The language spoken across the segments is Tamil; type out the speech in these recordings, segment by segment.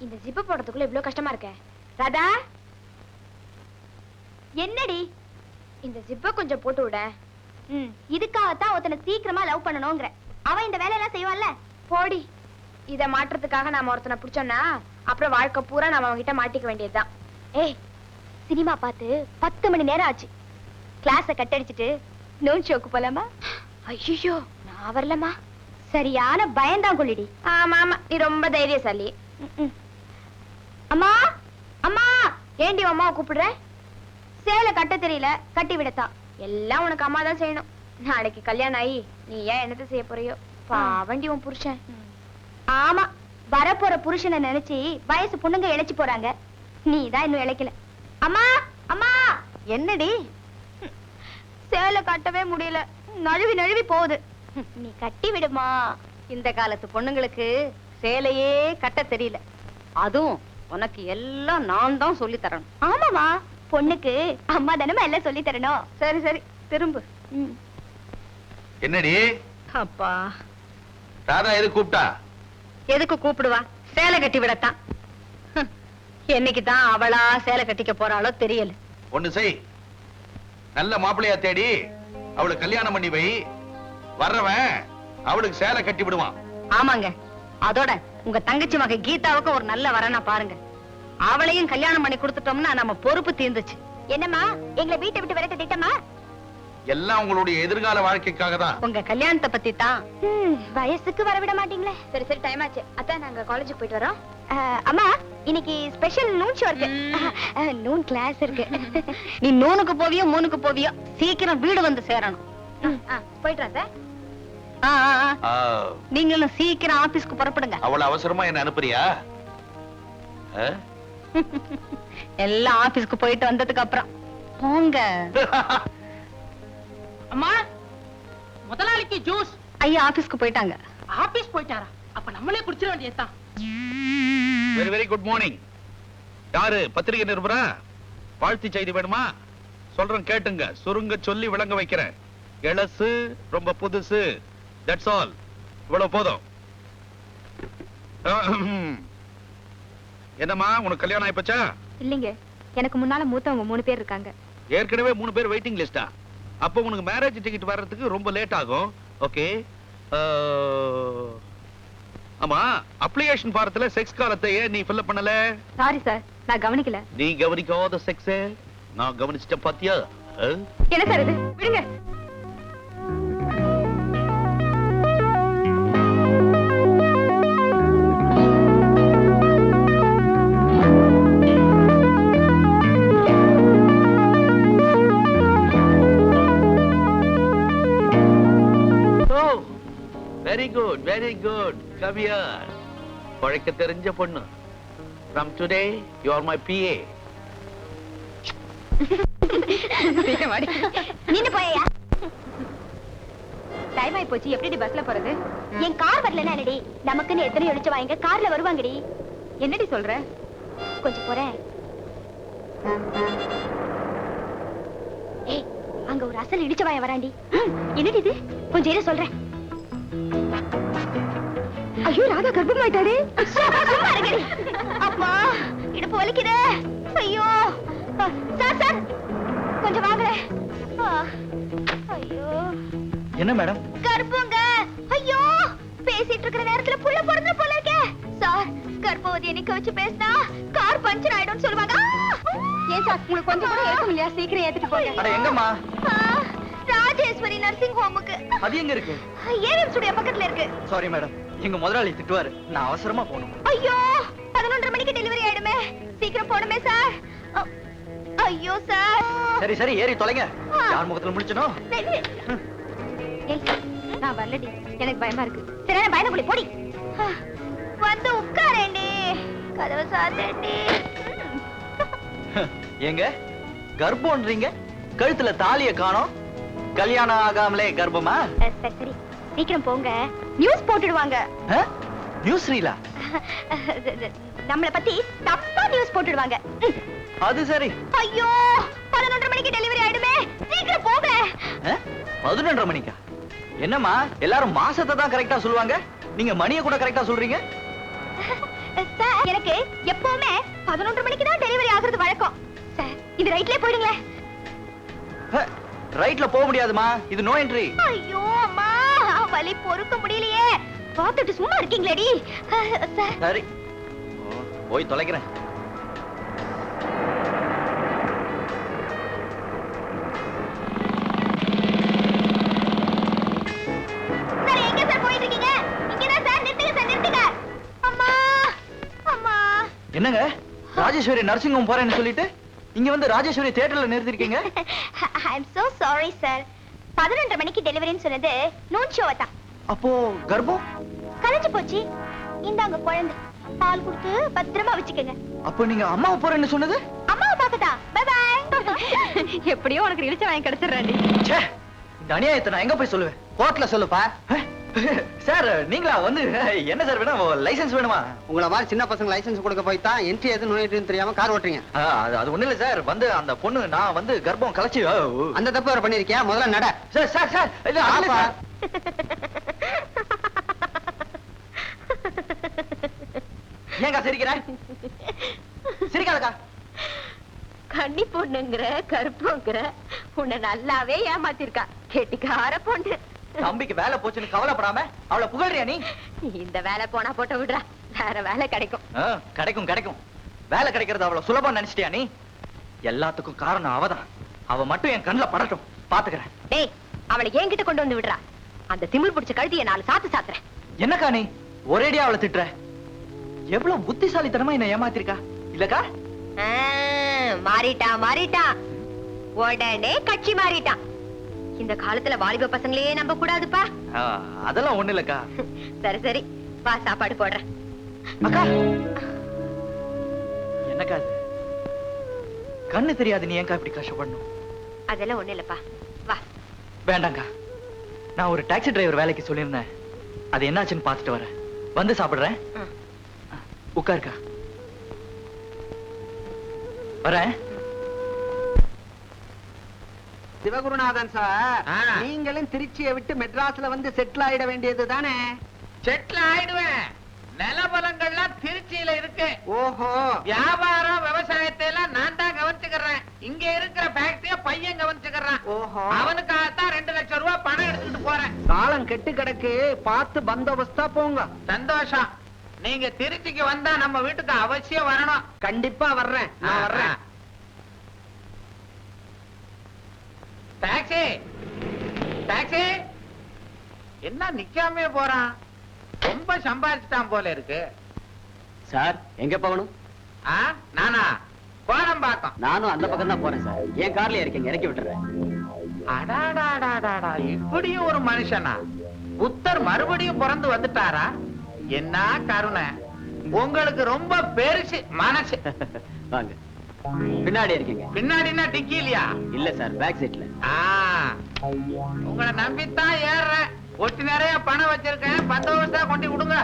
இந்த ஜிப்பு போடுறதுக்குள்ள இவ்வளவு கஷ்டமா இருக்க. ராதா, என்னடி இந்த ஜிப்ப கொஞ்சம் போட்டு விட. இதுக்காகத்தான் ஒருத்தனை சீக்கிரமா லவ் பண்ணணும்ங்கற. அவன் இந்த வேலையெல்லாம் செய்வான்ல. போடி. இத மாற்றத்துக்காக நாம ஒருத்தனை பிடிச்சோம்னா அப்புறம் வாழ்க்கை பூரா நாம அவங்கிட்ட மாட்டிக்க வேண்டியதுதான். ஏய், சினிமா பார்த்து 10 மணி நேரம் ஆச்சு. கிளாஸ கட்டடிச்சிட்டு நோன் ஷோக்கு போலாமா? ஐயோ, நான் வரலமா. சரியான பயந்தான் கொள்ளிடி. ஆமா ஆமா, நீ ரொம்ப தைரியசாலி. அம்மா அம்மா, ஏண்டி அம்மாவை கூப்பிடுற? சேலை கட்ட தெரியல, கட்டி விடத்தான். எல்லாம் உனக்கு அம்மா தான் செய்யணும். நாளைக்கு கல்யாணம் ஆகி நீ ஏன் என்னத்தை செய்ய போறியோ? பாவண்டி உன் புருஷன். ஆமா, வரப்போற புருஷனை நினைச்சு வயசு பொண்ணுங்க இழைச்சு போறாங்க. நீ தான் இன்னும் இழைக்கல. அம்மா அம்மா. என்னடி? சேலை கட்டவே முடியல, நழுவி நழுவி போகுது. நீ கட்டி விடுமா. இந்த காலத்து பொண்ணுங்களுக்கு சேலையே கட்ட தெரியல. அதுவும் உனக்கு எல்லாம் நான் தான் சொல்லி தரணும். ஆமாமா, பொண்ணுக்கு அம்மா தானமா எல்லாம் சொல்லி தரணும். சரி சரி, திரும்பு. என்னடி அப்பா, ராதா எது கூப்பிட்டா? எதுக்கு கூப்பிடுவா? சேலை கட்டி விடத்தான். என்னைக்கு தான் அவளா சேலை கட்டிக்க போறாளோ தெரியல. ஒண்ணு செய், நல்ல மாப்பிள்ளையா தேடி அவளுக்கு கல்யாணம் பண்ணி வை. வர்றவன் அவளுக்கு சேலை கட்டி விடுவான். ஆமாங்க, அதோட உங்க தங்கச்சி மக கீதாவுக்கு ஒரு நல்ல வரனா பாருங்க. அவளையும் கல்யாணம் பண்ணி கொடுத்துட்டோம்னா நம்ம பொறுப்பு தீர்ந்துச்சு. என்னம்மா, எங்களை வீட்டை விட்டு விரட்ட திட்டமா? எல்லாம் உங்களுடைய எதிர்கால வாழ்க்கைக்காக தான். உங்க கல்யாணத்தை பத்தி தான். வயசுக்கு வரவிட மாட்டீங்களே. சரி சரி, டைம் ஆச்சு. அதான் நாங்க காலேஜுக்கு போயிட்டு வரோம். அம்மா, இன்னைக்கு ஸ்பெஷல் நூன் ஷோ இருக்கு. நூன் கிளாஸ் இருக்கு. நீ நூனுக்கு போவியோ மூணுக்கு போவியோ, சீக்கிரம் வீடு வந்து சேரணும். போயிட்டு வரேன். நீங்களும் சீக்கிரம் ஆபீஸ்க்கு புறப்படுங்க. அவ்வளவு அவசரமா என்ன அனுப்புறியா? எல்லாம் ஆபீஸ்க்கு போயிட்டு வந்ததுக்கு அப்புறம் போங்க. அம்மா, முதலாளிக்கு ஜூஸ். ஐயா ஆபீஸ்க்கு போயிட்டாங்க. ஆபீஸ் போயிட்டாரா? அப்ப நம்மளே குடிச்சிட வேண்டியதுதான். Very very good morning. யாரு பத்திரிகை நிருபரா? வாழ்த்து செய்தி வேணுமா? சொல்றேன் கேட்டுங்க, சுருங்க சொல்லி விளங்க வைக்கிறேன். எழசு, ரொம்ப புதுசு. That's all. இவ்வளவு போதும். என்னம்மா, உனக்கு கல்யாணம் ஆயிப்போச்சா? இல்லைங்க, எனக்கு முன்னால மூத்தவங்க 3 பேர் இருக்காங்க. ஏற்கனவே 3 பேர் வெயிட்டிங் லிஸ்டா? அப்ப உனக்கு மேரேஜ் டிக்கெட் வர்றதுக்கு ரொம்ப லேட் ஆகும். ஓகே. ஆமா, அப்ளிகேஷன் ஃபாரத்துல செக்ஸ் காலத்தை ஏன் நீ ஃபில் பண்ணல? சாரி சார், நான் கவனிக்கல. நீ கவனிக்காத செக்ஸ் நான் கவனிச்சிட்டேன் பாத்தியா? என்ன சார் இது? விடுங்க. Very good very good. Come here. பழைக்க தெரிஞ்ச பொண்ணு. From today you are my PA. நின்னு போயா. டைம் ஆயி போச்சு. எப்படி பஸ்ல போறது? என் கார் வரலனா என்னடி? நமக்குன்னு எத்தனை எழுச்சு வாங்க கார்ல வருவாங்கடி. என்னடி சொல்ற? கொஞ்சம் போறேன். ஏய், அங்க ஒரு அசல் இடிச்ச வாய வராண்டி. என்னடி இது? கொஞ்சம் இரு சொல்றேன். ஐயோ, ராதா கர்ப்பமாயிட்டாரு. சும்மா இருங்கடி. அப்பா, இடுப்பு வலிக்குதே. ஐயோ சார் சார், கொஞ்சம் வாங்க. ஐயோ, என்ன மேடம்? கர்ப்பங்க. ஐயோ, பேசிட்டு இருக்கிற நேரத்துல புள்ள பிறந்த போல இருக்கே. சார், கர்ப்பவதியை நிக்க வச்சு பேசினா கார் பஞ்சர் ஆயிடும்னு சொல்லுவாங்க. ஏன் சார், உங்களுக்கு கொஞ்சம் கூட ஏற்கும் இல்லையா? சீக்கிரம் ஏத்துட்டு போங்க. அட எங்கம்மா? ராஜேஸ்வரி நர்சிங் ஹோமுக்கு. அது எங்க இருக்கு? ஏஎம் ஸ்டுடியோ பக்கத்துல இருக்கு. சாரி மேடம், எங்க முதலாளி திட்டுவாரு. நான் அவசரமா போகணும். ஐயோ, 11:30 மணிக்கு டெலிவரி ஆயிடுமே. சீக்கிரம் போணுமே சார். ஐயோ சார். சரி சரி, ஏறி தொலைங்க. யார் முகத்துல முடிச்சனோ? நான் வரலடி, எனக்கு பயமா இருக்கு. சரி, நான் பயந்து போடி. வந்து உட்காரேண்டி, கதவை சாத்தேண்டி. ஏங்க கர்ப்பம்ன்றீங்க, கழுத்துல தாலிய காணோம். கல்யாணம் ஆகாமலே கர்ப்பமா? சரி சரி, சீக்கிரம் போங்க. நியூஸ் போட்டுடுவாங்க. நியூஸ் ரீலா? நம்மளை பத்தி தப்பா நியூஸ் போட்டுடுவாங்க. அது சரி. ஐயோ, 11:30 மணிக்கு டெலிவரி ஆயிடுமே. சீக்கிரம் போங்க. 11:30 மணிக்கா? என்னம்மா, எல்லாரும் மாசத்தை தான் கரெக்டா சொல்லுவாங்க, நீங்க மணியை கூட கரெக்டா சொல்றீங்க. சார் எனக்கு எப்பவுமே 11 மணிக்கு தான் டெலிவரி ஆகுறது வழக்கம். சார் இது ரைட்லயே போயிடுங்களேன். ரைட்ல போக முடியாதுமா, இது நோ என்ட்ரி. ஐயோ அம்மா, வலி பொறுக்க முடியலையே. பார்த்துட்டு சும்மா இருக்கீங்களேடி. சார் சரி, போய் தொலைக்கிறேன். சார் எங்க சார் போயிட்டு இருக்கீங்க? இங்கதான் சார், நிறுத்துங்க சார், நிறுத்துங்க. அம்மா அம்மா. என்னங்க ராஜேஸ்வரி நர்சிங் ஹோம் போறேன்னு சொல்லிட்டு இங்க வந்து ராஜேஸ்வரி தியேட்டர்ல நிறுத்திருக்கீங்க? ஐ அம் சோ சாரி சார். 11 மணிக்கு டெலிவரின்னு சொன்னது நூன் ஷோ தான். அப்போ கர்ப்பம் கலைஞ்சு போச்சு. இந்தாங்க குழந்தை, பால் கொடுத்து பத்திரமா வச்சுக்கோங்க. அப்போ நீங்க அம்மாவை போறேன்னு சொன்னது? அம்மாவை பார்க்கதா. By by. எப்படியோ உனக்கு இழுச்ச வாங்கி கிடைச்சிடுறேன்டி. ச்சே, இந்த அநியாயத்தை நான் எங்க போய் சொல்லுவேன்? கோர்ட்ல சொல்லுப்பா. சார் நீங்களா வந்து என்ன சார் வேணும்? லைசென்ஸ் வேணுமா? உங்களை மாதிரி சின்ன பசங்க லைசென்ஸ் கொடுக்க போய் தான் என்ட்ரி எது நோ என்ட்ரின்னு தெரியாம கார் ஓட்டுறீங்க. அது ஒண்ணு இல்ல சார், வந்து அந்த பொண்ணு நான் வந்து கர்ப்பம் கலைச்சு அந்த தப்பு வேற பண்ணிருக்கியா? முதல்ல நட. சார் சார் சார் இது அல்ல ஆப்பா. சார். ஏங்கா சிரிக்கிற? சிரிக்காதக்கா. கன்னி பொண்ணுங்கிற கருப்புங்கிற உன்னை நல்லாவே ஏமாத்திருக்கா. கெட்டிக்கார பொண்ணு. தம்பிக்கு வேலை போச்சுன்னு கவலைப்படாம அவளை புகழ்றியா நீ? இந்த வேலை போனா போட்ட விடுறா, வேற வேலை கிடைக்கும். கிடைக்கும் கிடைக்கும். வேலை கிடைக்கிறது அவ்வளவு சுலபம் நினைச்சிட்டியா நீ? எல்லாத்துக்கும் காரணம் அவதான். அவ மட்டும் என் கண்ணுல படட்டும், பாத்துக்கிறேன். டேய், அவளை என்கிட்ட கொண்டு வந்து விடுறா. அந்த திமிர் பிடிச்ச கழுதியை 4 சாத்து சாத்துறேன். என்னக்கா நீ ஒரேடியா அவளை திட்டுற? எவ்வளவு புத்திசாலித்தனமா என்ன ஏமாத்திருக்கா இல்லக்கா? மாறிட்டான். உடனே கட்சி மாறிட்டான். இந்த காலத்துல வாலிப பசங்களே நம்ப கூடாதுப்பா. அதெல்லாம் ஒண்ணு இல்லக்கா. சரி சரி, வா சாப்பாடு போடுறேன். அக்கா என்னக்கா அது? கண்ணு தெரியாது, நீ ஏன்க்கா இப்படி கஷ்டப்படணும்? அதெல்லாம் ஒண்ணு இல்லப்பா, வா. வேண்டாங்கா, நான் ஒரு டாக்ஸி டிரைவர் வேலைக்கு சொல்லியிருந்தேன். அது என்னாச்சுன்னு பாத்துட்டு வரேன், வந்து சாப்பிடுறேன். உட்காருக்கா, வரேன். சிவகுருநாதன் சார், நீங்களும் திருச்சியை விட்டு மெட்ராஸ்ல வந்து செட்டில் ஆயிட வேண்டியது தானே? செட்டில் ஆயிடுவேன். நிலபலங்கள்லாம் திருச்சியில இருக்கு. ஓஹோ. வியாபாரம் விவசாயத்தை எல்லாம் நான் தான் கவனிச்சுக்கிறேன். இங்க இருக்கிற ஃபேக்டரிய பையன் கவனிச்சுக்கிறான். ஓஹோ. அவனுக்காகத்தான் 2 லட்சம் ரூபாய் பணம் எடுத்துட்டு போறேன். காலம் கெட்டு கிடக்கு, பார்த்து பந்தோபஸ்தா போங்க. சந்தோஷம். நீங்க திருச்சிக்கு வந்தா நம்ம வீட்டுக்கு அவசியம் வரணும். கண்டிப்பா வர்றேன், நான் வர்றேன். Taxi taxi. என்ன நிக்காமே போறான்? ரொம்ப சம்பாதிச்சுட்டான் போல இருக்கு. சார் எங்க போகணும்? நானா கோடம்பாக்கம். நானும் அந்த பக்கம் தான் போறேன் சார். என் கார்ல இருக்கீங்க, இறக்கி விட்டுறேன். அடாடாடாடாடா, இப்படியும் ஒரு மனுஷனா? புத்தர் மறுபடியும் பிறந்து வந்துட்டாரா? என்ன கருணை! உங்களுக்கு ரொம்ப பெருசு மனசு. வாங்க, பின்னாடி இருக்கீங்க. பின்னாடினா டிக்கி இல்லையா? இல்ல சார், பேக் சீட்ல. உங்களை நம்பித்தான் ஏறுறேன். ஒட்டி நிறைய பணம் வச்சிருக்கேன், பந்தோபஸ்தா கொண்டு கொடுங்க.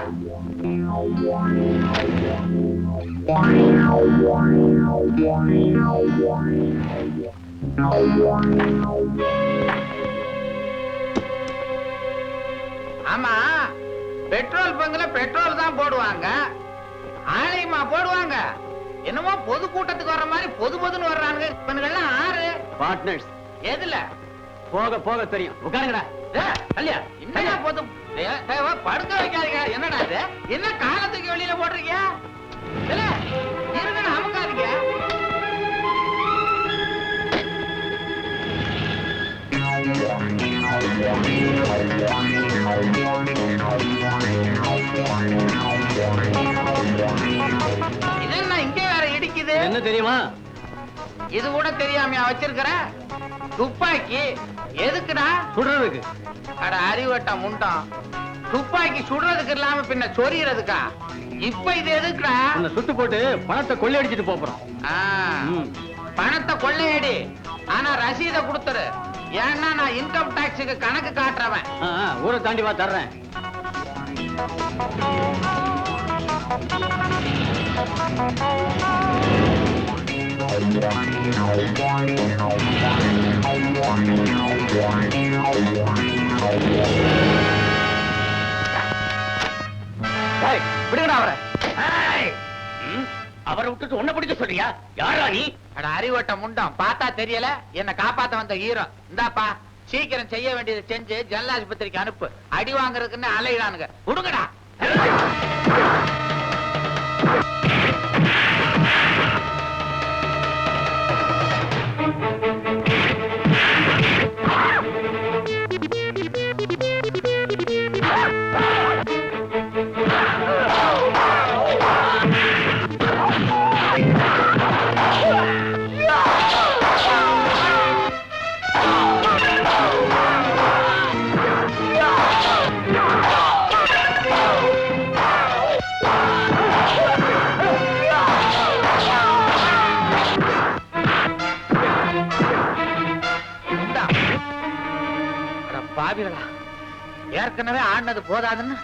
ஆமா, பெட்ரோல் பங்குல பெட்ரோல் தான் போடுவாங்க, ஆலயமா போடுவாங்க. என்னமோ பொது கூட்டத்துக்கு வர்ற மாதிரி பொதுன்னு வர்றாங்க. இவனுங்கெல்லாம் ஆறு பார்ட்னர்ஸ். எதுல? போக போக தெரியும். உட்காருங்கடா. கல்யா என்னடா போதும் படுக்க வைக்காதீங்க. என்னடா இது? என்ன காலத்துக்கு வெளியில போடுறீங்க? இருங்க, அமுக்காதீங்க. இதென்ன இங்கே வேற இடிக்குது? என்ன தெரியுமா? இது கூட தெரியாமையா வச்சிருக்கிற? துப்பாக்கி எதுக்குடா? சுடுறதுக்கு. அட அறிவட்ட முண்டம், துப்பாக்கி சுடுறதுக்கு இல்லாம பின்ன சொரியறதுக்கா? இப்ப இது எதுக்குடா? உன்னை சுட்டு போட்டு பணத்தை கொள்ளையடிச்சிட்டு போறோம். பணத்தை கொள்ளையடி, ஆனா ரசீத கொடுத்துரு. ஏன்னா நான் இன்கம் டாக்ஸுக்கு கணக்கு காட்டுறவன். ஊரை தாண்டி வா, தர்றேன். விடுங்கடா அவரை. அவரை விட்டுட்டு உன்னை பிடிக்க சொல்றியா? யாரா நீ? அட அறிவட்ட முண்டம், பார்த்தா தெரியல? என்ன காப்பாத்த வந்த ஹீரோ. இந்தாப்பா, சீக்கிரம் செய்ய வேண்டியதை செஞ்சு ஜல்லாஸ்பத்திரிக்கு அனுப்பு. அடி வாங்குறதுக்குன்னு அலையிடானுங்க. விடுங்கடா. பாவிகளா, ஏற்கனவே ஆடினது போதாதுன்னு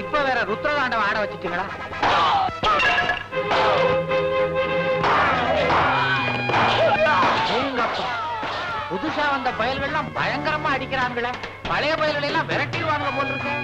இப்ப வேற ருத்ரதாண்டவ ஆட வச்சுட்டீங்களா? புதுசா வந்த பயல்கள்லாம் பயங்கரமா அடிக்கிறாங்களே. பழைய பயல்களை எல்லாம் விரட்டிடுவாங்க போல் இருக்கு.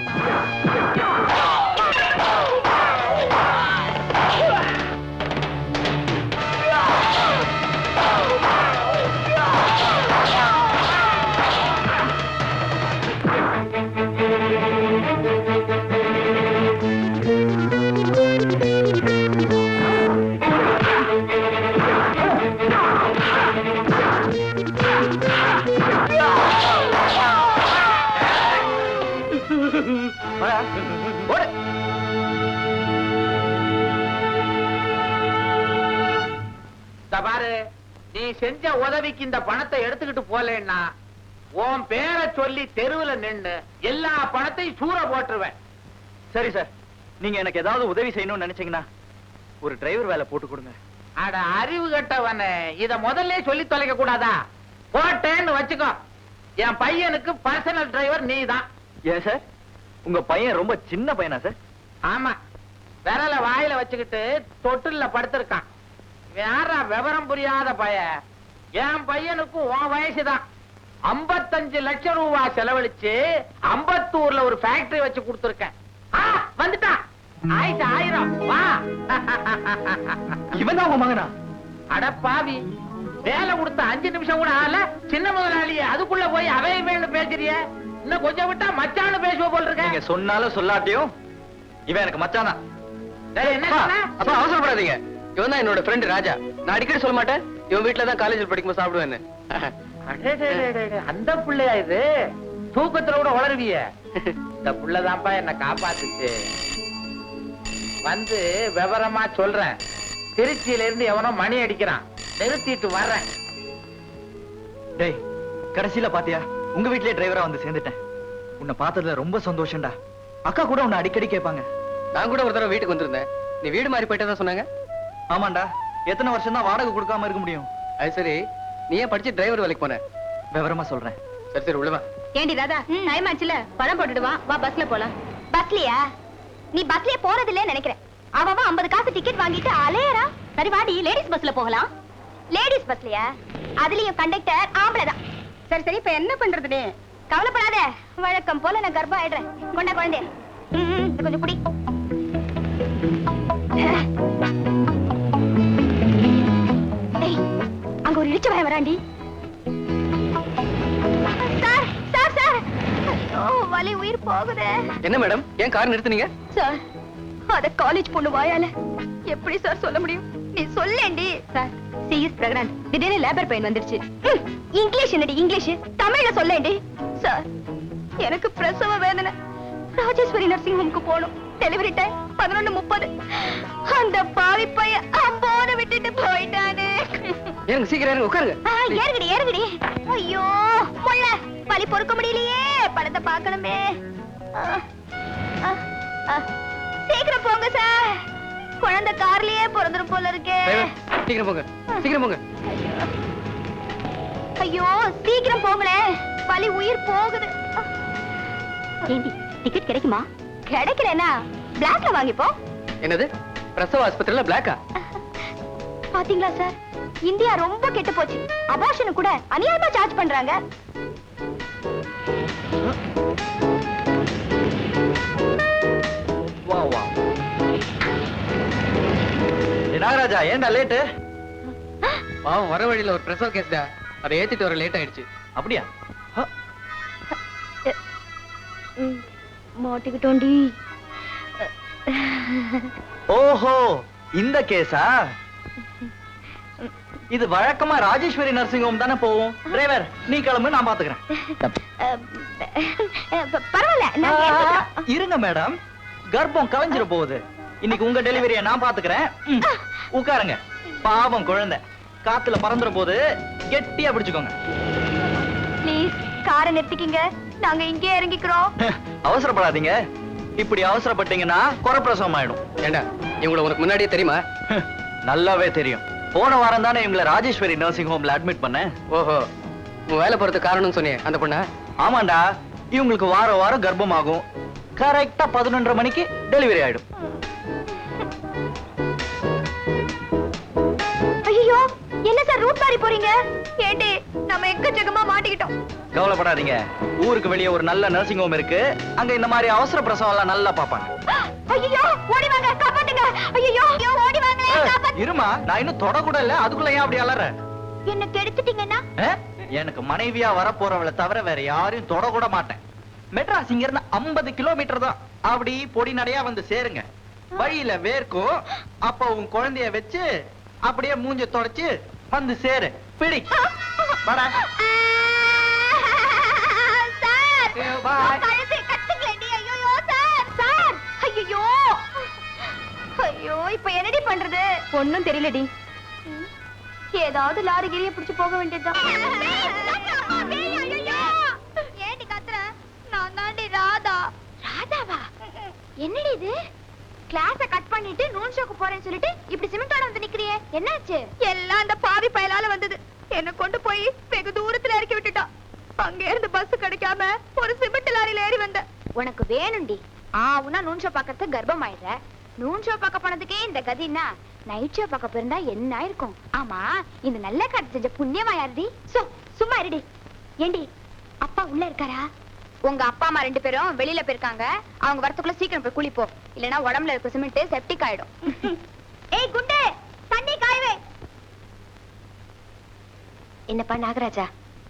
பாரு, நீ செஞ்ச உதவிக்கு இந்த பணத்தை எடுத்துக்கிட்டு போலேன்னா உன் பேரை சொல்லி தெருவுல நின்னு எல்லா பணத்தையும் சூற போட்டுருவேன். சரி சார், நீங்க எனக்கு ஏதாவது உதவி செய்யணும்னு நினைச்சீங்கன்னா ஒரு டிரைவர் வேலை போட்டு கொடுங்க. அட அறிவு கட்டவனே, இத முதல்ல சொல்லி தொலைக்க கூடாதா? போட்டேன்னு வச்சுக்கோ, என் பையனுக்கு பர்சனல் டிரைவர் நீதான். ஏன் சார், உங்க பையன் ரொம்ப சின்ன பையனா சார்? ஆமா, விரல வாயில வச்சுக்கிட்டு தொட்டில்ல படுத்திருக்கான். யாரா விவரம் புரியாத பையன்? என் பையனுக்கும் உன் வயசுதான். 55 லட்சம் ரூபாய் செலவழிச்சு அம்பத்தூர்ல ஒரு ஃபேக்டரி வச்சு கொடுத்திருக்கேன். வந்துட்டான். ஆயிட்டு 1000. வா. இவன் தான் உங்க மகனா? அட பாவி, வேலை கொடுத்த 5 நிமிஷம் கூட ஆகல, சின்ன முதலாளியே அதுக்குள்ள போய் அவையவேன்னு பேசுறிய. இன்னும் கொஞ்சம் விட்டா மச்சான்னு பேசுவ போல் இருக்க. நீங்க சொன்னாலும் சொல்லாட்டியும் இவன் எனக்கு மச்சான் தான். என்ன சொன்ன? அப்ப அவசரப்படாதீங்க. இவன் தான் என்னோட ஃப்ரெண்ட் ராஜா. நான் அடிக்கடி சொல்ல மாட்டேன், இவன் வீட்டுல தான் காலேஜில் படிக்கும்போது சாப்பிடுவேன்னு. அந்த பிள்ளையா இது? தூக்கத்துல கூட உளருவிய? இந்த புள்ளதான்ப்பா என்ன காப்பாத்துச்சு. வந்து விவரமா சொல்றேன். திருச்சியில இருந்து எவனோ மணி அடிக்கிறான், நிறுத்திட்டு வர்றேன். டேய், கடைசியில பாத்தியா, உங்க வீட்லயே டிரைவரா வந்து சேர்ந்துட்டேன். உன்னை பார்த்ததுல ரொம்ப சந்தோஷம்டா. அக்கா கூட உன்னை அடிக்கடி கேட்பாங்க. நான் கூட ஒரு தடவை வீட்டுக்கு வந்திருந்தேன். நீ வீடு மாறி போயிட்டதா சொன்னாங்க. ஆமாண்டா, எத்தனை வருஷம் தான் வாடகை கொடுக்காம இருக்க முடியும்? அது சரி, நீ ஏன் படிச்சு டிரைவர் வேலைக்கு போன? விவரமா சொல்றேன். சரி சரி, உள்ளவா. ஏண்டி ராதா, டைம் ஆச்சுல, பழம் போட்டுடுவான். வா, பஸ்ல போலாம். பஸ்லயா? நீ பஸ்லயே போறது இல்லையே நினைக்கிறேன். அவன் 50 காசு டிக்கெட் வாங்கிட்டு அலையறா. சரி வாடி, லேடிஸ் பஸ்ல போகலாம். லேடிஸ் பஸ்லயா? அதுலயும் கண்டக்டர் ஆம்பளைதான். சரி சரி, இப்ப என்ன பண்றது? நீ கவலைப்படாத, வழக்கம் போல நான் கர்ப்பம் ஆயிடுறேன். கொண்டா குழந்தை, கொஞ்சம் குடி. அங்க ஒரு இடிச்ச பயம் வராண்டி. சார் சார் சார், ஐயோ வலி, உயிர் போகுதே. என்ன மேடம், ஏன் கார் நிறுத்துனீங்க? சார், அத காலேஜ் பொண்ணு வாயால எப்படி சார் சொல்ல முடியும்? நீ சொல்லேண்டி. Sir, she is pregnant. திடீர்னு லேபர் பெயின் வந்துருச்சு. இங்கிலீஷ் என்னடி இங்கிலீஷ்? தமிழ்ல சொல்லேண்டி. சார், எனக்கு பிரசவ வேதனை. ராஜேஸ்வரி நர்சிங் ஹோம்க்கு போகணும். Delivery time 11:30. அந்த பாவி பையன் அம்போன விட்டுட்டு போயிட்டானே. ஏங்க சீக்கிரம் ஏறுங்க, உட்காருங்க. ஏறுகடி ஏறுகடி. ஐயோ முள்ள, வலி பொறுக்க முடியலையே. படத்தை பார்க்கணுமே. சீக்கிரம் போங்க சார், குழந்தை கார்லயே பிறந்துரும் போல இருக்கே. சீக்கிரம் போங்க, சீக்கிரம் போங்க. ஐயோ சீக்கிரம் போங்களே, வலி உயிர் போகுது. ஏண்டி, டிக்கெட் கிடைக்குமா? கிடைக்கலனா பிளாக்ல வாங்கிப்போ. என்னது, பிரசவ ஆஸ்பத்திரியில பிளாக்கா? பாத்தீங்களா சார், இந்தியா ரொம்ப கெட்டு போச்சு. அபார்ஷன் கூட அநியாயமா சார்ஜ் பண்றாங்க. வா வா. நாகராஜா ஏன்டா லேட்டு? பாவம் வர வழியில ஒரு பிரசவ கேஸ்டா, அதை ஏத்திட்டு வர லேட் ஆயிடுச்சு. அப்படியா? மாட்டிக்கிட்டோண்டி. ஓஹோ, இந்த கேஸா? இது வழக்கமா ராஜேஸ்வரி நர்சிங் ஹோம் தானே போவோம். டிரைவர் நீ கிளம்பு, நான் பாத்துக்கிறேன். பரவாயில்ல, நான் ஏத்துக்கிறேன். இருங்க மேடம், கர்ப்பம் கலைஞ்சிட போகுது. இன்னைக்கு உங்க டெலிவரியை நான் பாத்துக்கிறேன். உட்காருங்க. பாவம் குழந்தை காத்துல பறந்துற போது கெட்டியா பிடிச்சுக்கோங்க. ப்ளீஸ் காரை நிறுத்திக்கிங்க, நாங்க இங்கே இறங்கிக்கிறோம். அவசரப்படாதீங்க. இப்படி அவசரப்பட்டீங்கன்னா குறப்பிரசவம் ஆயிடும். ஏண்டா இவங்களை உனக்கு முன்னாடியே தெரியுமா? நல்லாவே தெரியும். போன வாரம் தானே இவங்களை ராஜேஸ்வரி நர்சிங் ஹோம்ல அட்மிட் பண்ணேன். ஓஹோ, உன் வேலை போறதுக்கு காரணம்னு சொன்னியே அந்த பொண்ணா? ஆமாண்டா, இவங்களுக்கு வாரம் வாரம் கர்ப்பம் ஆகும். கரெக்டா 11:30 மணிக்கு டெலிவரி ஆயிடும். ஐயோ, என்ன சார் ரூட் மாறி போறீங்க? ஏண்டி நம்ம எக்கச்சக்கமா மாட்டிக்கிட்டோம். கவலைப்படாதீங்க, ஊருக்கு வெளியே ஒரு நல்ல நர்சிங் ஹோம் இருக்கு. அங்க இந்த மாதிரி அவசர பிரசவம் எல்லாம் நல்லா பாப்பாங்க. ஐயோ, ஓடி வாங்க, காப்பாத்துங்க. ஐயோ, ஓடி வாங்க, காப்பாத்து. இருமா, நான் இன்னும் தொட கூட இல்ல, அதுக்குள்ள ஏன் அப்படி அலற? என்ன கெடுத்துட்டீங்கன்னா? எனக்கு மனைவியா வரப்போறவளை தவிர வேற யாரையும் தொட கூட மாட்டேன். மெட்ராஸ் இங்க இருந்து 50 கிலோமீட்டர் தான். அப்படி பொடி நடையா வந்து சேருங்க. வழியில வேர்க்கும். அப்ப உன் குழந்தைய வச்சு அப்படியே மூஞ்ச தொடச்சு வந்து சேரு. பிடி வாடா. சார், கழுத்தை கட்டுங்களேடி. ஐயோ சார், சார். ஐயோ, ஐயோ, இப்ப என்னடி பண்றது? ஒண்ணும் தெரியலடி. ஏதாவது லாரி கிரியை பிடிச்சு போக வேண்டியதுதான். ஏண்டி கத்துற? நான் தாண்டி ராதா. ராதாவா? என்னடி இது? கிளாஸ கட் பண்ணிட்டு நூன் ஷோக்கு போறேன்னு சொல்லிட்டு இப்படி சிமெண்டோட வந்து நிக்கிறியே, என்னாச்சு? எல்லாம் அந்த பாவி பயலால வந்தது. என்ன கொண்டு போய் வெகு தூரத்துல இறக்கி விட்டுட்டான். அங்க இருந்து பஸ் கிடைக்காம ஒரு சிமெண்ட் லாரியில ஏறி வந்த. உனக்கு வேணும்டி. உன்னா நூன் ஷோ பாக்கறதுக்கு கர்ப்பம் ஆயிடுற. நூன் ஷோ பார்க்க போனதுக்கே இந்த கதின்னா நைட் ஷோ பார்க்க போயிருந்தா என்ன இருக்கும்? ஆமா, இந்த நல்ல காட்டு செஞ்ச புண்ணியமா யாருடி? சும்மா இருடி. ஏண்டி அப்பா உள்ள இருக்காரா? உங்க அப்பா அம்மா 2 பேரும் வெளியில போயிருக்காங்க. அவங்க வரத்துக்குள்ள சீக்கிரம் போய் குளிப்போ, இல்லனா உடம்புல இருக்க சிமெண்ட் செப்டிக் ஆயிடும். ஏய் குண்டே, தண்ணி காயவே. என்னப்பா நாகராஜா,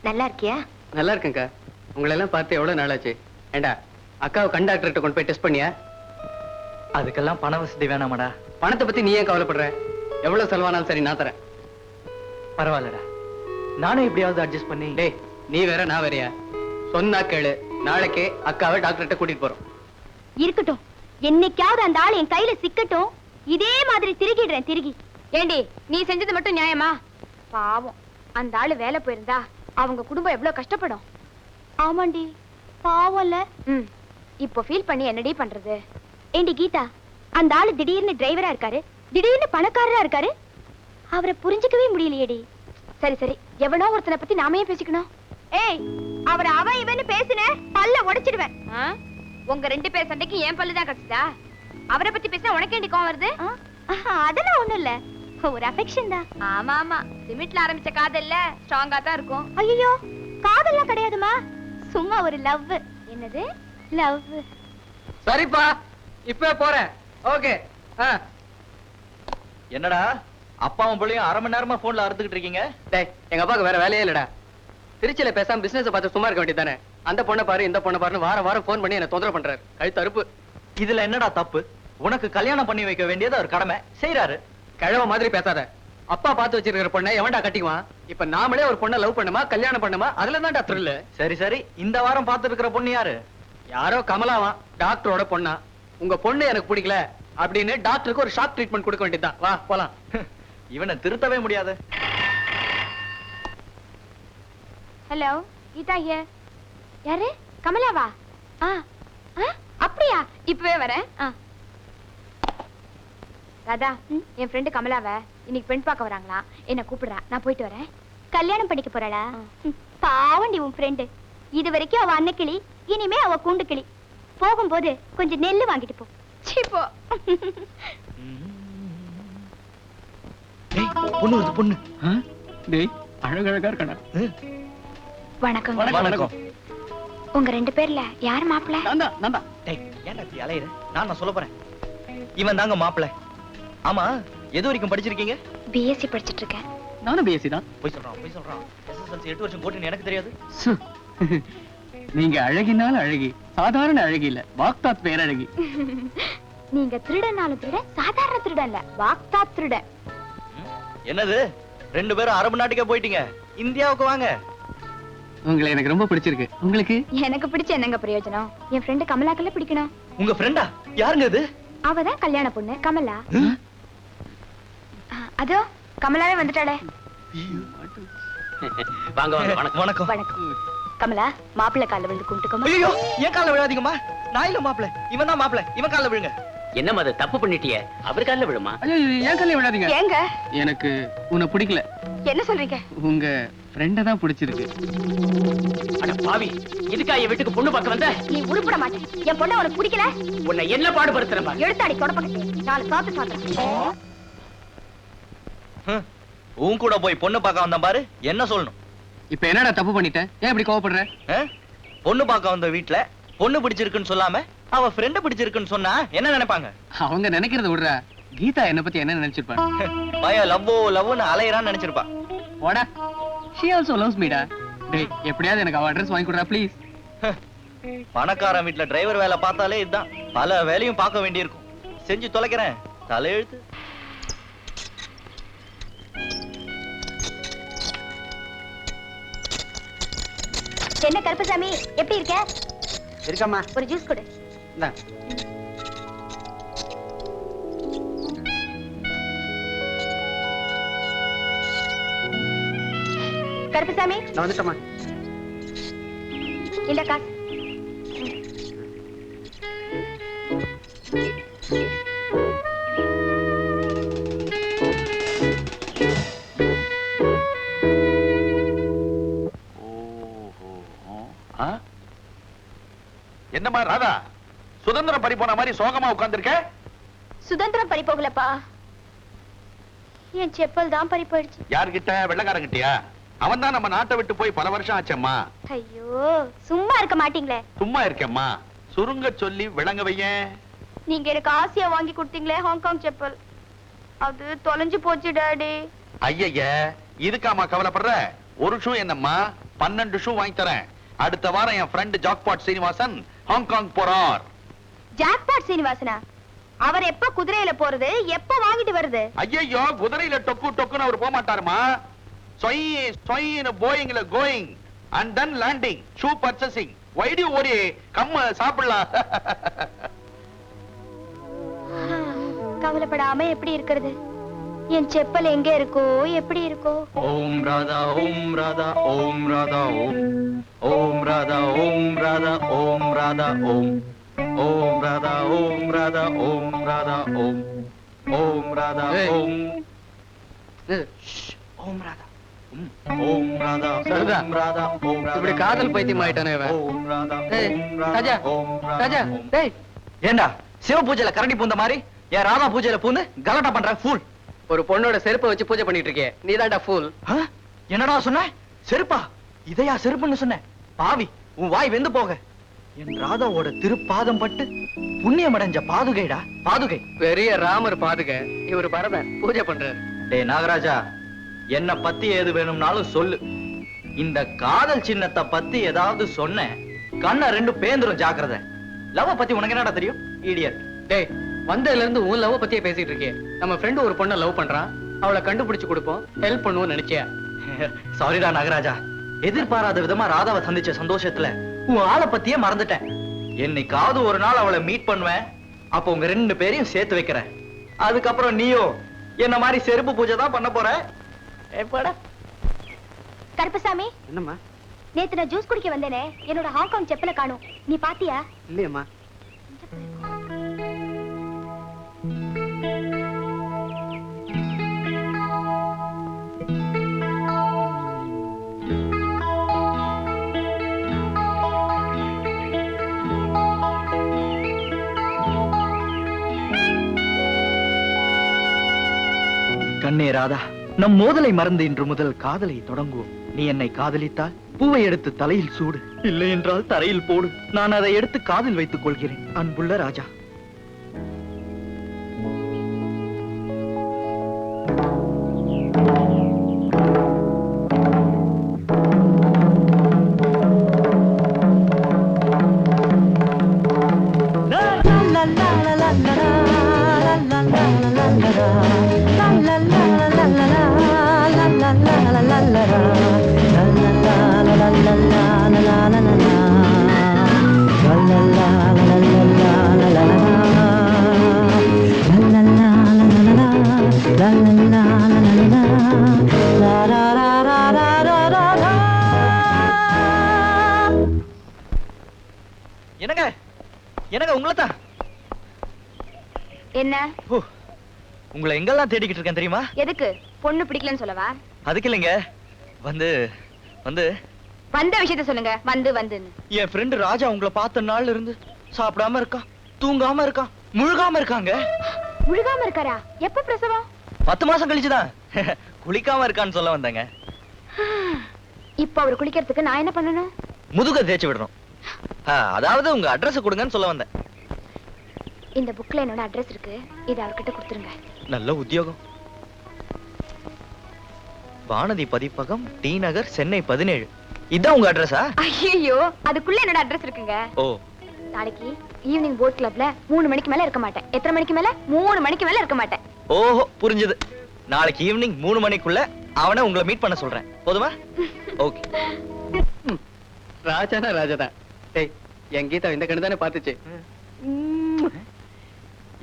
நல்லா இருக்கியா? நல்லா இருக்கேன்க்கா. உங்களை எல்லாம் பார்த்து எவ்வளவு நாள் ஆச்சு. ஏண்டா அக்காவை கண்டாக்டர்கிட்ட கொண்டு போய் டெஸ்ட் பண்ணியா? அதுக்கெல்லாம் பண வசதி வேணாமடா. பணத்தை பத்தி நீ ஏன் கவலைப்படுற? எவ்வளவு செலவானாலும் சரி நான் தரேன். பரவாயில்லடா, நானே எப்படியாவது அட்ஜஸ்ட் பண்ணி. டேய், நீ வேற நான் வேறயா? சொன்னா கேளு, நாளைக்கே அக்காவை டாக்டர்கிட்ட கூட்டிட்டு போறோம். இருக்கட்டும், என்னைக்காவது அந்த ஆள் என் கையில சிக்கட்டும். இதே மாதிரி திருகிடுறேன் திருகி. ஏண்டி நீ செஞ்சது மட்டும் நியாயமா? பாவம், அந்த ஆளு வேலை போயிருந்தா அவங்க குடும்பம் எவ்வளவு கஷ்டப்படும். ஆமாண்டி, பாவம்ல. இப்போ ஃபீல் பண்ணி என்னடி பண்றது? ஏண்டி கீதா, அந்த ஆளு திடீர்னு டிரைவரா இருக்காரு, திடீர்னு பணக்காரரா இருக்காரு. அவரை புரிஞ்சுக்கவே முடியலையேடி. சரி சரி, எவனோ ஒருத்தனை பத்தி நாமே பேசிக்கணும். ஏய், அவரை அவன் இவன்னு பேசின பல்ல உடைச்சிடுவேன். உங்க 2 பேர் சண்டைக்கு என் பல்லுதான் கிடைச்சதா? அவரை பத்தி பேசினா உனக்கு ஏண்டி கோவம் வருது? அதெல்லாம் ஒண்ணும் இல்ல, ஒரு அஃபெக்ஷன் தான். ஆமா ஆமா, சிமெண்ட்ல ஆரம்பிச்ச காதல்ல ஸ்ட்ராங்கா தான் இருக்கும். ஐயோ, காதல்லாம் கிடையாதுமா, சும்மா ஒரு லவ். என்னது லவ்? சரிப்பா, இப்ப போறேன். ஓகே. என்னடா அப்பாவும் பிள்ளையும் 1/2 மணி நேரமா போன்ல அறுத்துக்கிட்டு இருக்கீங்க? டேய், எங்க அப்பாவுக்கு வேற வேலையே இல்லடா. திருச்சியில பேசாம பிசினஸ் பார்த்து சும்மா இருக்க வேண்டியதானே. அந்த பொண்ணை பாரு இந்த பொண்ணை பாருன்னு வாரம் வாரம் போன் பண்ணி என்ன தொந்தரவு பண்றாரு. கழுத்து அறுப்பு. இதுல என்னடா தப்பு? உனக்கு கல்யாணம் பண்ணி வைக்க வேண்டியது அவர் கடமை, செய்யறாரு. கிழவ மாதிரி பேசாத. அப்பா பார்த்து வச்சிருக்கிற பொண்ணை எவன்டா கட்டிக்குவான்? இப்ப நாமளே ஒரு பொண்ணை லவ் பண்ணுமா, கல்யாணம் பண்ணுமா, அதுல தான்டா த்ரில். சரி சரி, இந்த வாரம் பார்த்து இருக்கிற பொண்ணு யாரு? யாரோ கமலாவா, டாக்டரோட பொண்ணா. உங்க பொண்ணு எனக்கு பிடிக்கல அப்படின்னு டாக்டருக்கு ஒரு ஷாக் ட்ரீட்மெண்ட் கொடுக்க வேண்டியதுதான். வா போலாம். இவனை திருத்தவே முடியாது. Hello, Geetha here. யாரு? கமலாவா? அப்படியா? இப்பவே வரேன். ராதா, என் ஃப்ரெண்டு கமலாவ இன்னைக்கு பெண் பார்க்க வராங்களா, என்ன கூப்பிடுறா. நான் போயிட்டு வரேன். கல்யாணம் பண்ணிக்க போறாளா? பாவண்டி உன் ஃப்ரெண்டு. இது வரைக்கும் அவ அன்னக்கிளி, இனிமே அவ கூண்டு கிளி. போகும்போது கொஞ்சம் நெல்லு வாங்கிட்டு போ. போ. பொண்ணு வருது, பொண்ணு. டேய், அழகழகா இருக்கடா. வணக்கம். வணக்கம். உங்க 2 பேர்ல யார் மாப்பிள்ளை? டேய், ஏன்டா இப்படி அலையுற? நான் சொல்ல போறேன். இவன் தாங்க மாப்பிள்ளை. ஆமா, எது வரைக்கும் படிச்சிருக்கீங்க? பிஎஸ்சி படிச்சிட்டு இருக்கேன். நானும் பிஎஸ்சி தான். போய் சொல்றான். எஸ்எஸ்எல்சி 8 வருஷம் போட்டுன்னு எனக்கு தெரியாது. நீங்க அழகினாலும் அழகி, சாதாரண அழகி இல்ல, வாக்தாத் பேரழகி. நீங்க திருடனாலும் திருடன், சாதாரண திருடன் இல்ல, வாக்தா திருடன். என்னது 2 பேரும் அரபு நாட்டுக்கே போயிட்டீங்க, இந்தியாவுக்கு வாங்க. உங்களை எனக்கு ரொம்ப பிடிச்சிருக்கு. உங்களுக்கு? எனக்கு பிடிச்ச என்னங்க பிரயோஜனம்? என் ஃப்ரெண்டு கமலாக்கல்ல பிடிக்கணும். உங்க ஃப்ரெண்டா? யாருங்க அது? அவதான் கல்யாண பொண்ணு கமலா. அதோ கமலாவே வந்துட்டாளே. வாங்க வாங்க. வணக்கம். வணக்கம். வணக்கம். கமலா, மாப்பிள்ளை கால்ல விழுந்து கும்பிட்டுக்கோமா. ஐயோ, ஏன் கால்ல விழாதீங்கம்மா? நான் இல்ல மாப்பிள்ளை, இவன் தான் மாப்பிள்ளை. இவன் கால்ல விழுங்க. என்னம்மா அது, தப்பு பண்ணிட்டியே? அவர் கால்ல விழுமா? ஐயோ, ஏன் கால்ல விழாதீங்க. ஏங்க? எனக்கு உன்னை பிடிக்கல. என்ன சொல்றீங்க? உங்க ஃப்ரெண்ட தான் பிடிச்சிருக்கு. அட பாவி, இதுக்கா என் வீட்டுக்கு பொண்ணு பார்க்க வந்த? நீ உருப்பட மாட்டே. என் பொண்ணை உனக்கு பிடிக்கல? உன்னை என்ன பாடுபடுத்துறப்பா? எடுத்தாடி தொடப்பக்கட்டே. 4 சாத்து சாத்துறேன். உன் கூட போய் பொண்ணு பார்க்க வந்தேன் பாரு, என்ன சொல்லணும்? இப்ப என்னடா தப்பு பண்ணிட்டேன்? ஏன் இப்படி கோவப்படுற? பொண்ணு பார்க்க வந்த வீட்ல பொண்ணு பிடிச்சிருக்குன்னு சொல்லாம அவ ஃப்ரெண்ட் பிடிச்சிருக்குன்னு சொன்னா என்ன நினைப்பாங்க? அவங்க நினைக்கிறத விடுறா. கீதா என்ன பத்தி என்ன நினைச்சிருப்பாங்க? பய லவ்னு அலையறான்னு நினைச்சிருப்பா. போடா. she also loves me டா. டேய், எப்படியாவது எனக்கு அவ அட்ரஸ் வாங்கி கொடுடா ப்ளீஸ். பணக்காரன் வீட்ல டிரைவர் வேலை பார்த்தாலே இதுதான். பல வேலையும் பார்க்க வேண்டியிருக்கும். செஞ்சு தொலைக்கிறேன். தலையெழுத்து. என்ன கருப்பசாமி, எப்படி இருக்க? இருக்கம்மா. ஒரு ஜூஸ் கொடு. இந்தா. கருப்பசாமி, நான் வந்துட்டேம்மா. இல்ல காசு. என்னம்மா ராதா, சுதந்திரம் பறி போன மாதிரி சோகமா உட்கார்ந்திருக்க? சுதந்திரம் பறி போகலப்பா, என் செப்பல் தான் பறி போயிடுச்சு. யார்கிட்ட? வெள்ளக்காரங்கிட்டயா? அவன் தான் நம்ம நாட்டை விட்டு போய் பல வருஷம் ஆச்சம்மா. ஐயோ, சும்மா இருக்க மாட்டீங்களே. சும்மா இருக்கேம்மா, சுருங்க சொல்லி விளங்க வையேன். நீங்க எனக்கு ஆசையா வாங்கி கொடுத்தீங்களே ஹாங்காங் செப்பல், அது தொலைஞ்சு போச்சு டாடி. ஐய, இதுக்காமா கவலைப்படுற? ஒரு ஷூ என்னம்மா, 12 ஷூ வாங்கி தரேன். அடுத்த வாரம் என் ஃப்ரெண்ட் ஜாக்பாட் சீனிவாசன் ஹாங்காங் போறார். ஜாக்பாட் சீனிவாசனா? அவர் எப்ப குதிரையில போறது, எப்ப வாங்கிட்டு வருது? ஐயோ, குதிரையில டொக்கு டொக்குன்னு அவர் போக மாட்டாருமா. போயிங்ல going and then landing, shoe purchasing. Why do you worry? கம்ம சாப்பிடலாம். கவலைப்படாம எப்படி இருக்கிறது? என் செப்பல் எங்க இருக்கோ, எப்படி இருக்கோ? ஓம் ராதா ஓம் ராதா ஓம் ராதா ஓம் ஓம் ராதா ஓம் ராதா ஓம் ராதா ஓம் ஓம் ராதா ஓம் ராதா ஓம் ராதா ஓம் ஓம் ராதா ஓம் ஓம் ராதா ஓம் ராதா ஓம் ராதா ஓம் ராதா. இப்படி காதல் பைத்தியம் ஆயிட்டானே இவன். ஓம் ராதா ஏய், ஓம் ராஜா, ராதா ஓம் ராஜா, ராதா. டேய். ஏண்டா சிவ பூஜையில கரடி பூந்த மாதிரி என் ராதா பூஜையில பூந்து கலாட்டா பண்ற ஃபூல். ஒரு பொண்ணோட செருப்பை வச்சு பூஜை பண்ணிட்டு இருக்கே, நீதான்டா ஃபூல். என்னடா சொன்ன? செருப்பா? இதையா செருப்புன்னு சொன்ன? பாவி, உன் வாய் வெந்து போக. என் ராதாவோட திருப்பாதம் பட்டு புண்ணியம் அடைஞ்ச பாதுகைடா, பாதுகை. பெரிய ராமர் பாதுக, இவரு பரதன் பூஜை பண்றாரு. டேய் நாகராஜா, என்ன பத்தி ஏது வேணும்னாலும் சொல்லு. இந்த காதல் சின்னத்தை பத்தி ஏதாவது சொன்ன கண்ணை 2 பேந்துரும், ஜாக்கிரதை. லவ் பத்தி உனக்கு என்னடா தெரியும், இடியட்? டேய், வந்ததுல இருந்து உன் லவ் பத்தியே பேசிட்டு இருக்கே. நம்ம ஃப்ரெண்ட் ஒரு பொண்ணை லவ் பண்றான், அவளை கண்டுபிடிச்சு கொடுப்போம், ஹெல்ப் பண்ணுவோம் நினைச்சியா? சாரிடா நாகராஜா, எதிர்பாராத விதமா ராதாவை சந்திச்ச சந்தோஷத்துல உன் ஆளை பத்தியே மறந்துட்டேன். என்னைக்காவது ஒரு நாள் அவளை மீட் பண்ணுவேன், அப்ப உங்க 2 பேரையும் சேர்த்து வைக்கிறேன். அதுக்கப்புறம் நீயோ என்ன மாதிரி செருப்பு பூஜை தான் பண்ண போற. எப்படா? கருப்பசாமி, என்னம்மா? நேத்து நான் ஜூஸ் குடிக்க வந்தேனே, என்னோட ஹாங்காங் செப்பலை காணோம். நீ பாத்தியா? இல்லையம்மா. கண்ணே ராதா, நம் மோதலை மறந்து இன்று முதல் காதலை தொடங்குவோம். நீ என்னை காதலித்தால் பூவை எடுத்து தலையில் சூடு, இல்லை என்றால் தரையில் போடு. நான் அதை எடுத்து காதில் வைத்துக் கொள்கிறேன், அன்புள்ள ராஜா. என்னங்க என்னங்க உங்களைத்தான். என்ன உங்களை எங்கெல்லாம் தேடிக்கிட்டு இருக்கேன் தெரியுமா? எதுக்கு? பொண்ணு பிடிக்கலன்னு சொல்லவா? அதுக்கு இல்லைங்க, வந்து வந்து வந்த விஷயத்த சொல்லுங்க. வந்துன்னு என் ஃப்ரெண்டு ராஜா உங்களை பார்த்த நாள்ல இருந்து சாப்பிடாம இருக்கான், தூங்காம இருக்கான், முழுகாம இருக்காங்க. முழுகாம இருக்காரா? எப்ப பிரசவம்? 10 மாசம் கழிச்சுதான். குளிக்காம இருக்கான்னு சொல்ல வந்தேங்க. இப்ப அவர் குளிக்கிறதுக்கு நான் என்ன பண்ணணும்? முதுக தேய்ச்சி விடணும். அதாவது உங்க அட்ரஸ் கொடுங்கன்னு சொல்ல வந்தேன். இந்த புக்ல என்னோட அட்ரஸ் இருக்கு, இத அவர்கிட்ட கொடுத்துருங்க. நல்ல உத்தியோகம். வானதி பதிப்பகம், டி நகர், சென்னை 17. இதான் உங்க அட்ரஸா? ஐயோ, அதுக்குள்ள என்னோட அட்ரஸ் இருக்குங்க. ஓ. நாளைக்கு ஈவினிங் போட் கிளப்ல 3 மணிக்கு மேல இருக்க மாட்டேன். எத்தனை மணிக்கு மேல? 3 மணிக்கு மேல இருக்க மாட்டேன். ஓஹோ, புரிஞ்சது. நாளைக்கு ஈவினிங் 3 மணிக்குள்ள அவனை உங்களை மீட் பண்ண சொல்றேன். போதுமா? ஓகே. ராஜானா ராஜாதான். டேய், என் கீதா இந்த கண்ணு தானே பாத்துச்சு.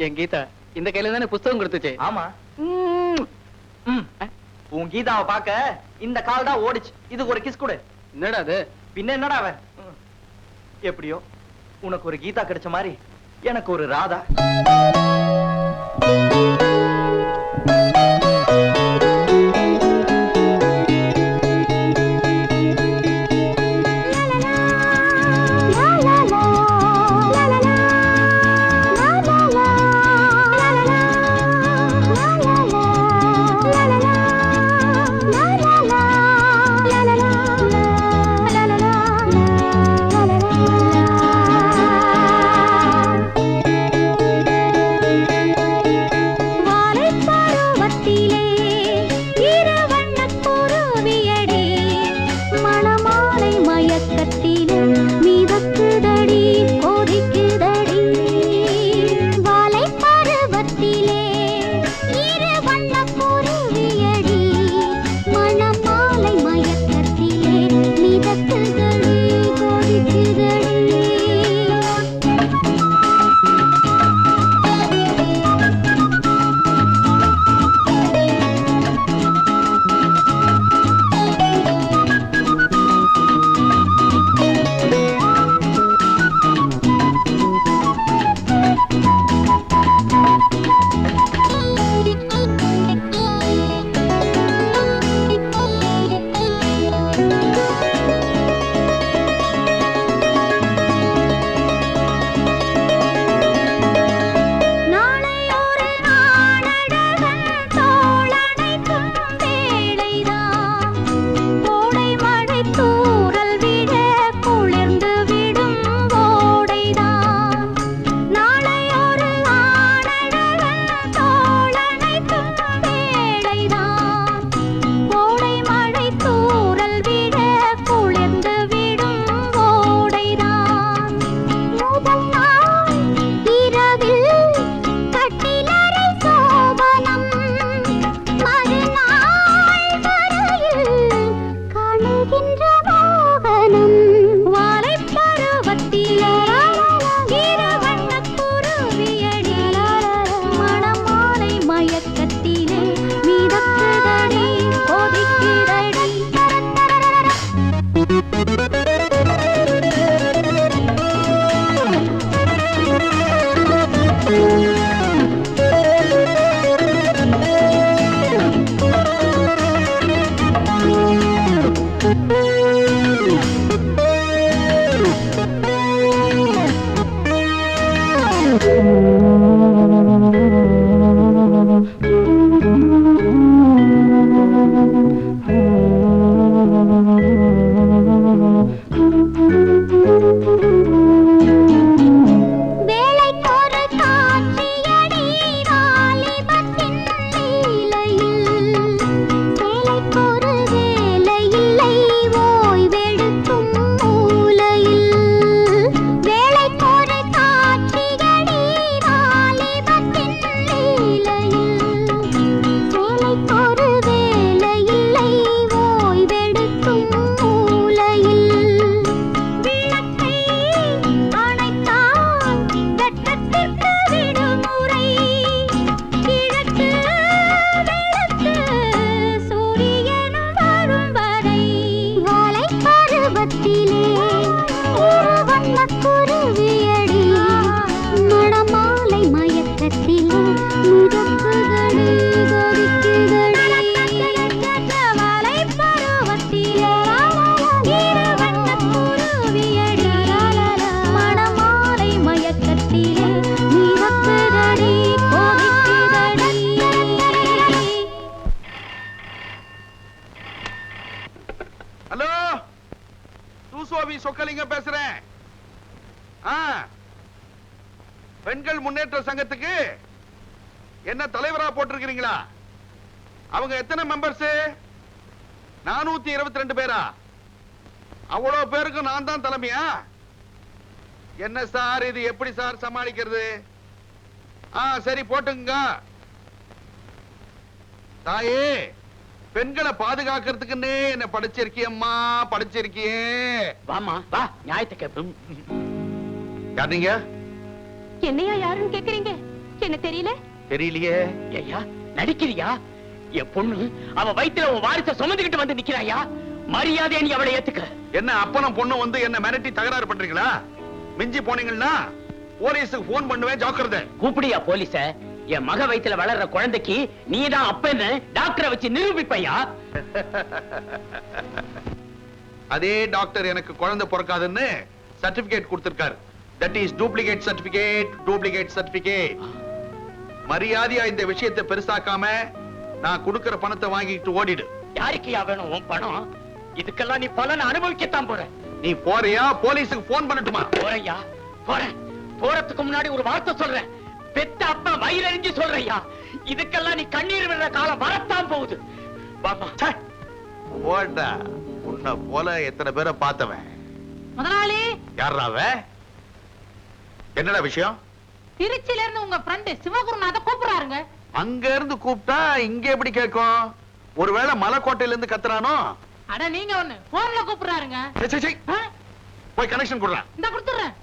என் கீதா இந்த கையில தானே புஸ்தகம் கொடுத்துச்சு. ஆமா. உன் கீதாவை பார்க்க இந்த கால் தான் ஓடிச்சு. இதுக்கு ஒரு கிஸ் கொடு. என்னடா அது? பின்ன என்னடா அவன்? எப்படியோ உனக்கு ஒரு கீதா கிடைச்ச மாதிரி எனக்கு ஒரு ராதா. La சொக்கலிங்கம் பேசுறேன். பெண்கள் முன்னேற்ற சங்கத்துக்கு என்ன தலைவரா போட்டிருக்கிறீங்களா? அவங்க எத்தனை மெம்பர்ஸ்? 422 பேரா? அவ்வளவு பேருக்கு நான் தான் தலைமையா? என்ன சார் இது, எப்படி சார் சமாளிக்கிறது? சரி போட்டுங்க. தாயே, பெண்களை பாதுகாக்கிறதுக்குன்னே என்ன படிச்சிருக்கியம்மா, படிச்சிருக்கியே. வாமா வா, நியாயத்தை கேப்போம். யார் நீங்க? என்னையா யாருன்னு கேக்குறீங்க? என்ன தெரியல? தெரியலையே. ஐயா நடிக்கிறியா? என் பொண்ணு அவ வயித்துல உன் வாரிச சுமந்துகிட்டு வந்து நிக்கிறாயா? மரியாதை நீ அவளை ஏத்துக்க. என்ன அப்பனும் பொண்ணு வந்து என்ன மிரட்டி தகராறு பண்றீங்களா? மிஞ்சி போனீங்கன்னா போலீஸுக்கு போன் பண்ணுவேன், ஜாக்கிரதை. கூப்பிடியா போலீஸ? என் மக வயித்துல வளர்ற குழந்தைக்கு நீதான் அப்பன்னு டாக்டரை வச்சு நிரூபிப்பையா? அதே டாக்டர் எனக்கு குழந்தை பிறக்காதுன்னு சர்டிபிகேட் கொடுத்திருக்காரு. That is duplicate certificate, duplicate certificate. மரியாதையா இந்த விஷயத்தை பெருசாக்காம நான் கொடுக்கிற பணத்தை வாங்கிட்டு ஓடிடு. யாருக்குயா வேணும் உன் பணம்? இதுக்கெல்லாம் நீ பலனை அனுபவிக்கத்தான் போற. நீ போறியா? போலீஸுக்கு போன் பண்ணட்டுமா? போறையா? போறேன். போறதுக்கு முன்னாடி ஒரு வார்த்தை சொல்றேன். பெத்த அப்பா வயிறறிஞ்சு சொல்றையா, இதுக்கெல்லாம் நீ கண்ணீர் விடுற காலம் வரத்தான் போகுது. வாமா. போடா, உன்னை போல எத்தனை பேரை பார்த்தவன். முதலாளி, யாராவ? என்னடா விஷயம்? திருச்சியில இருந்து உங்க ஃப்ரெண்ட் சிவகுருநாத கூப்பிடுறாருங்க. அங்க இருந்து கூப்பிட்டா இங்க எப்படி கேட்கும்? ஒருவேளை மலைக்கோட்டையில இருந்து கத்துறானோ? அட நீங்க ஒண்ணு போன்ல கூப்பிடுறாருங்க. சே, சே, சே. போய் கனெக்ஷன் கொடுறேன். இந்த கொடுத்துறேன்.